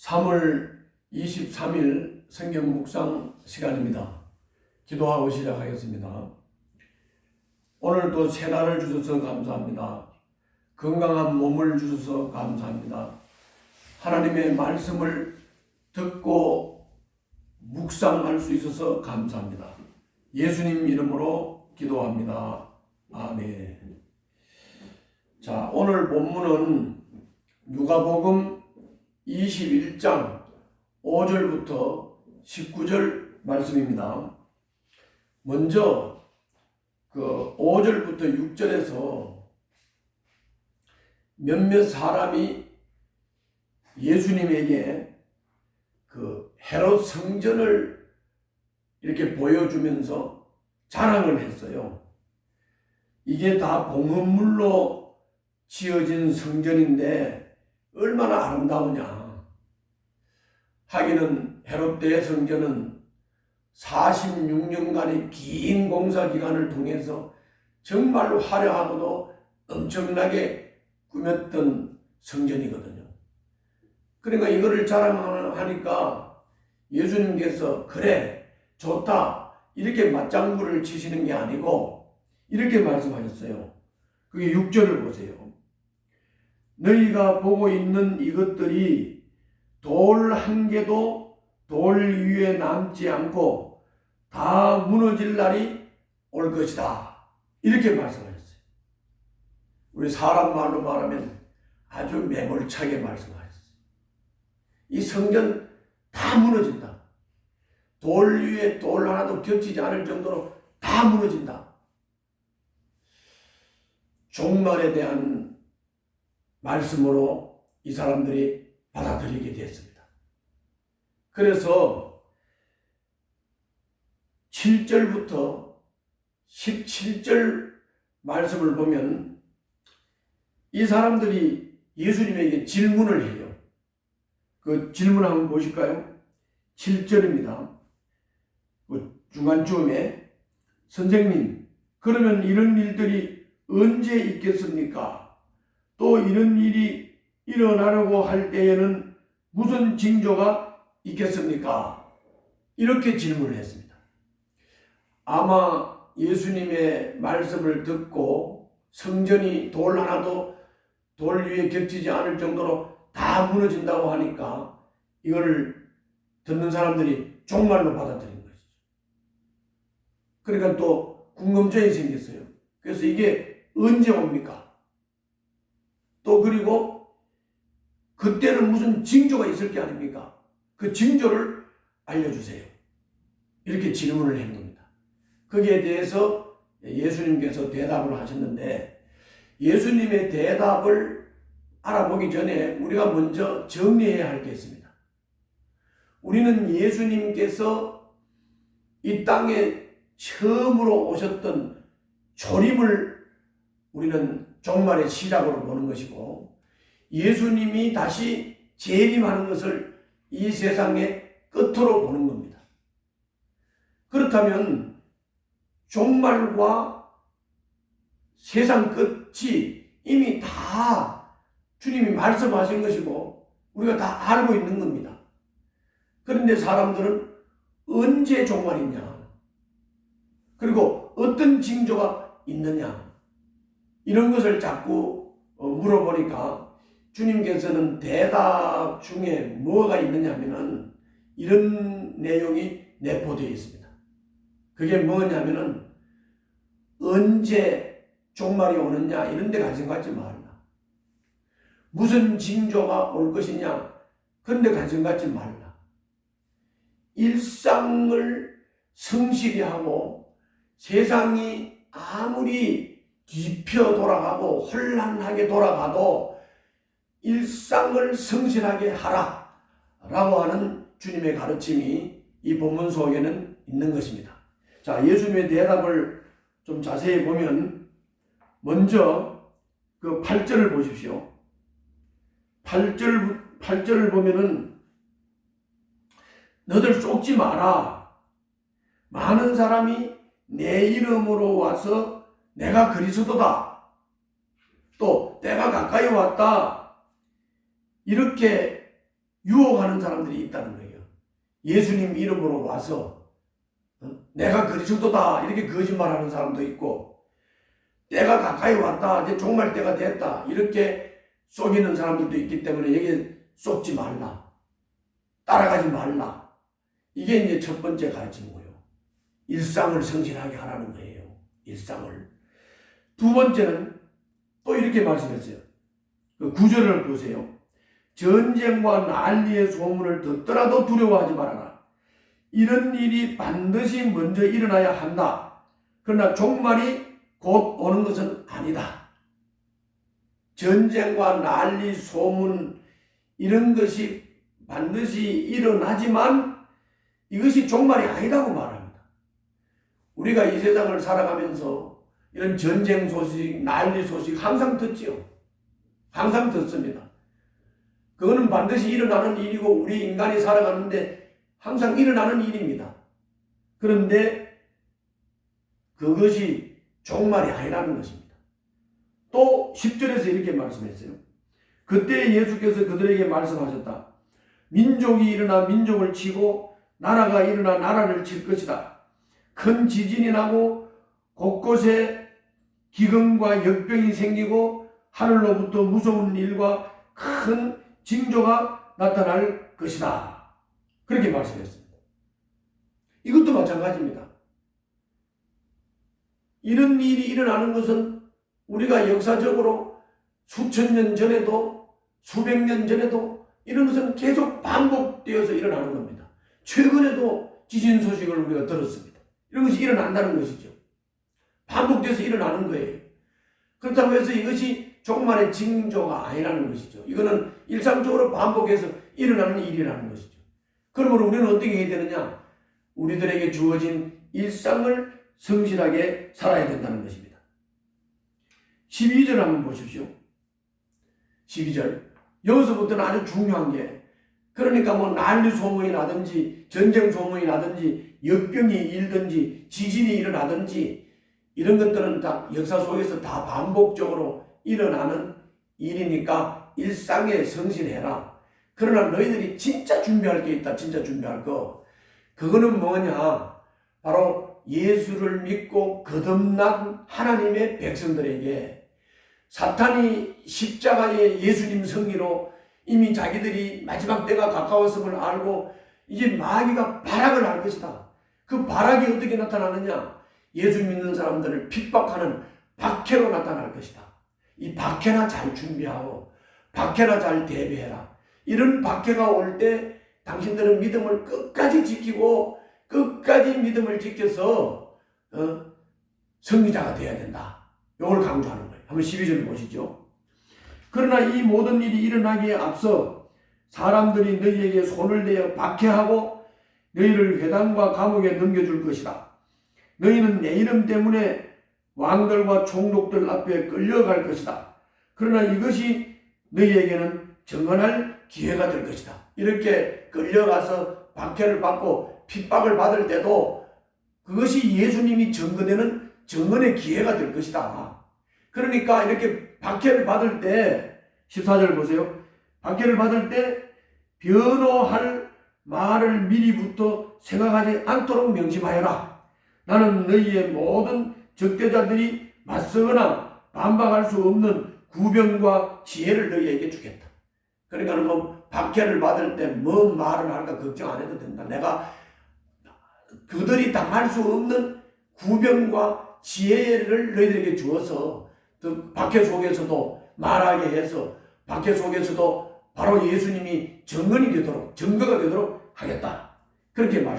3월 23일 성경 묵상 시간입니다. 기도하고 시작하겠습니다. 오늘도 새 날을 주셔서 감사합니다. 건강한 몸을 주셔서 감사합니다. 하나님의 말씀을 듣고 묵상할 수 있어서 감사합니다. 예수님 이름으로 기도합니다. 아멘. 자, 오늘 본문은 누가복음 21장 5절부터 19절 말씀입니다. 먼저 그 5절부터 6절에서 몇몇 사람이 예수님에게 그 헤롯 성전을 이렇게 보여주면서 자랑을 했어요. 이게 다 봉헌물로 지어진 성전인데 얼마나 아름다우냐. 하기는 헤롯 때 성전은 46년간의 긴 공사 기간을 통해서 정말로 화려하고도 엄청나게 꾸몄던 성전이거든요. 그러니까 이거를 자랑하니까 예수님께서 그래 좋다 이렇게 맞장구를 치시는 게 아니고 이렇게 말씀하셨어요. 그게 6절을 보세요. 너희가 보고 있는 이것들이 돌 한 개도 돌 위에 남지 않고 다 무너질 날이 올 것이다. 이렇게 말씀하셨어요. 우리 사람 말로 말하면 아주 매몰차게 말씀하셨어요. 이 성전 다 무너진다. 돌 위에 돌 하나도 겹치지 않을 정도로 다 무너진다. 종말에 대한 말씀으로 이 사람들이 받아들이게 됐습니다. 그래서 7절부터 17절 말씀을 보면 이 사람들이 예수님에게 질문을 해요. 그 질문 한번 보실까요? 7절입니다. 중간쯤에 선생님, 그러면 이런 일들이 언제 있겠습니까? 또 이런 일이 일어나려고 할 때에는 무슨 징조가 있겠습니까? 이렇게 질문을 했습니다. 아마 예수님의 말씀을 듣고 성전이 돌 하나도 돌 위에 겹치지 않을 정도로 다 무너진다고 하니까 이걸 듣는 사람들이 종말로 받아들인 것이죠. 그러니까 또 궁금증이 생겼어요. 그래서 이게 언제 옵니까? 또 그리고 그때는 무슨 징조가 있을 게 아닙니까? 그 징조를 알려주세요. 이렇게 질문을 한 겁니다. 거기에 대해서 예수님께서 대답을 하셨는데 예수님의 대답을 알아보기 전에 우리가 먼저 정리해야 할 게 있습니다. 우리는 예수님께서 이 땅에 처음으로 오셨던 초림을 우리는 종말의 시작으로 보는 것이고 예수님이 다시 재림하는 것을 이 세상의 끝으로 보는 겁니다. 그렇다면 종말과 세상 끝이 이미 다 주님이 말씀하신 것이고 우리가 다 알고 있는 겁니다. 그런데 사람들은 언제 종말이냐? 그리고 어떤 징조가 있느냐? 이런 것을 자꾸 물어보니까 주님께서는 대답 중에 뭐가 있느냐 하면은 이런 내용이 내포되어 있습니다. 그게 뭐냐면은 언제 종말이 오느냐 이런 데 관심 갖지 말라. 무슨 징조가 올 것이냐 그런 데 관심 갖지 말라. 일상을 성실히 하고 세상이 아무리 뒤펴 돌아가고 혼란하게 돌아가도 일상을 성실하게 하라 라고 하는 주님의 가르침이 이 본문 속에는 있는 것입니다. 자, 예수님의 대답을 좀 자세히 보면 먼저 그 8절을 보십시오. 8절을 보면은 너들 쫓지 마라. 많은 사람이 내 이름으로 와서 내가 그리스도다. 또 때가 가까이 왔다. 이렇게 유혹하는 사람들이 있다는 거예요. 예수님 이름으로 와서 내가 그리스도다 이렇게 거짓말하는 사람도 있고, 때가 가까이 왔다, 이제 종말 때가 됐다 이렇게 속이는 사람들도 있기 때문에 여기에 속지 말라, 따라가지 말라. 이게 이제 첫 번째 가르침이고요. 일상을 성실하게 하라는 거예요. 일상을. 두 번째는 또 이렇게 말씀했어요. 그 구절을 보세요. 전쟁과 난리의 소문을 듣더라도 두려워하지 말아라. 이런 일이 반드시 먼저 일어나야 한다. 그러나 종말이 곧 오는 것은 아니다. 전쟁과 난리, 소문 이런 것이 반드시 일어나지만 이것이 종말이 아니다고 말합니다. 우리가 이 세상을 살아가면서 이런 전쟁 소식, 난리 소식 항상 듣지요. 항상 듣습니다. 그거는 반드시 일어나는 일이고 우리 인간이 살아가는데 항상 일어나는 일입니다. 그런데 그것이 종말이 아니라는 것입니다. 또 10절에서 이렇게 말씀했어요. 그때 예수께서 그들에게 말씀하셨다. 민족이 일어나 민족을 치고 나라가 일어나 나라를 칠 것이다. 큰 지진이 나고 곳곳에 기근과 역병이 생기고 하늘로부터 무서운 일과 큰 징조가 나타날 것이다. 그렇게 말씀했습니다. 이것도 마찬가지입니다. 이런 일이 일어나는 것은 우리가 역사적으로 수천 년 전에도 수백 년 전에도 이런 것은 계속 반복되어서 일어나는 겁니다. 최근에도 지진 소식을 우리가 들었습니다. 이런 것이 일어난다는 것이죠. 반복돼서 일어나는 거예요. 그렇다고 해서 이것이 종말의 징조가 아니라는 것이죠. 이거는 일상적으로 반복해서 일어나는 일이라는 것이죠. 그러므로 우리는 어떻게 해야 되느냐? 우리들에게 주어진 일상을 성실하게 살아야 된다는 것입니다. 12절 한번 보십시오. 12절. 여기서부터는 아주 중요한 게, 그러니까 뭐 난리 소문이 나든지 전쟁 소문이 나든지 역병이 일든지 지진이 일어나든지 이런 것들은 다 역사 속에서 다 반복적으로 일어나는 일이니까 일상에 성실해라. 그러나 너희들이 진짜 준비할 게 있다. 진짜 준비할 거. 그거는 뭐냐? 바로 예수를 믿고 거듭난 하나님의 백성들에게 사탄이 십자가의 예수님 승리로 이미 자기들이 마지막 때가 가까웠음을 알고 이제 마귀가 발악을 할 것이다. 그 발악이 어떻게 나타나느냐? 예수 믿는 사람들을 핍박하는 박해로 나타날 것이다. 이 박해나 잘 준비하고 박해나 잘 대비해라. 이런 박해가 올 때 당신들은 믿음을 끝까지 지키고 끝까지 믿음을 지켜서 승리자가 되어야 된다. 이걸 강조하는 거예요. 한번 12절 보시죠. 그러나 이 모든 일이 일어나기에 앞서 사람들이 너희에게 손을 대어 박해하고 너희를 회당과 감옥에 넘겨줄 것이다. 너희는 내 이름 때문에 왕들과 총독들 앞에 끌려갈 것이다. 그러나 이것이 너희에게는 정언할 기회가 될 것이다. 이렇게 끌려가서 박해를 받고 핍박을 받을 때도 그것이 예수님이 증거되는 증언의 기회가 될 것이다. 그러니까 이렇게 박해를 받을 때 14절 보세요. 박해를 받을 때 변호할 말을 미리부터 생각하지 않도록 명심하여라. 나는 너희의 모든 적대자들이 맞서거나 반박할 수 없는 구변과 지혜를 너희에게 주겠다. 그러니까 뭐 박해를 받을 때 뭐 말을 할까 걱정 안 해도 된다. 내가 그들이 당할 수 없는 구변과 지혜를 너희들에게 주어서 또 박해 속에서도 말하게 해서 박해 속에서도 바로 예수님이 증거가 되도록 하겠다. 그렇게 말.